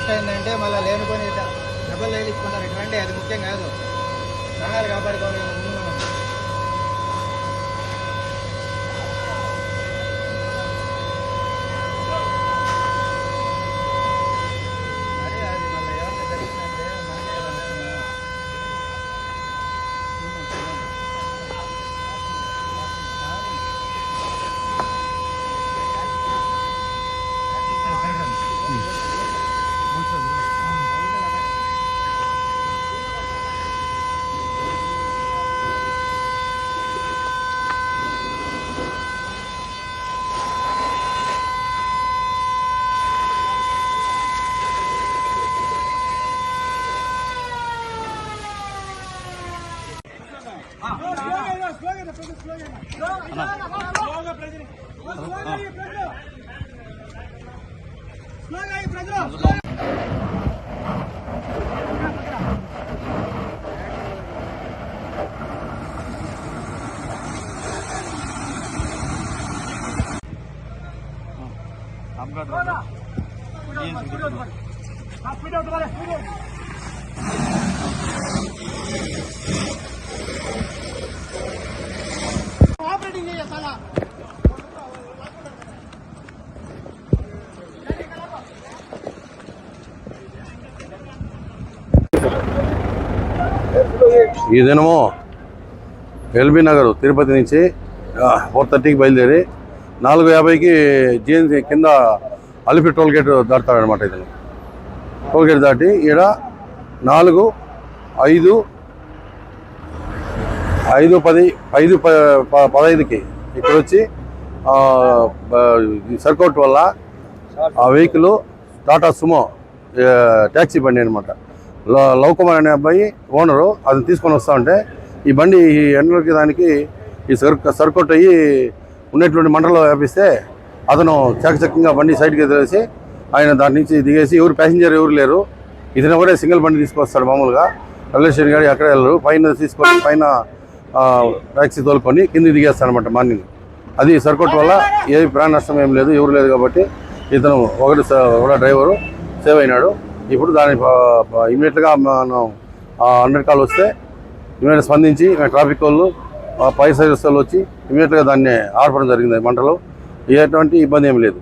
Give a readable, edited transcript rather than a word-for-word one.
Blast అయిందంటే మళ్ళీ లేనుకొని డబ్బులు తగిలించుకుంటారు. ఇటువంటి అది ముఖ్యం కాదు. ప్రాణాలు కాపాడుకోవాలి ముందు మనం. మరి అది మళ్ళీ ఏమన్నా జరిగిందంటే మనకే నష్టం. ఈ దినము ఎల్బీ నగర్ తిరుపతి నుంచి 4:30కి బయలుదేరి 4:50కి జిఎన్సీ కింద అలిపి టోల్ గేట్ దాటుతాడనమాట. ఇతను టోల్ గేట్ దాటి ఈడ 4, 5, 5:15కి ఇక్కడ వచ్చి సర్కౌట్ వల్ల ఆ వెహికల్ టాటా సుమో ట్యాక్సీ బండి అనమాట. లవ్ కుమార్ అనే అబ్బాయి ఓనరు అది తీసుకొని వస్తూ ఉంటే ఈ బండి ఎండలకి దానికి ఈ సర్కౌట్ అయ్యి ఉన్నటువంటి మంటలో వ్యాపిస్తే అతను చాకచక్యంగా బండి సైడ్కి ఎదిరేసి ఆయన దాని నుంచి దిగేసి ప్యాసింజర్ ఎవరు లేరు, ఇతను ఎవరే సింగిల్ బండి తీసుకొస్తాడు. మామూలుగా రైల్వే స్టేషన్ గాడి అక్కడ వెళ్ళరు, పైన తీసుకొని పైన ట్యాక్సీ తోలుకొని కింద దిగేస్తాడు అనమాట మార్నింగ్. అది సర్కౌట్ వల్ల ఏ ప్రాణ నష్టం ఏం లేదు, ఎవరు లేదు కాబట్టి ఇతను ఒకటి డ్రైవరు సేవ్ అయినాడు. ఇప్పుడు దాని ఇమీడియట్గా మనం 100 కాల్ వస్తే ఇమీడియట్ స్పందించి ట్రాఫిక్ వాళ్ళు ఫైర్ సర్వీస్ వాళ్ళు వచ్చి ఇమీడియట్గా దాన్ని ఆర్పడం జరిగింది. మంటలో ఎటువంటి ఇబ్బంది ఏమి లేదు.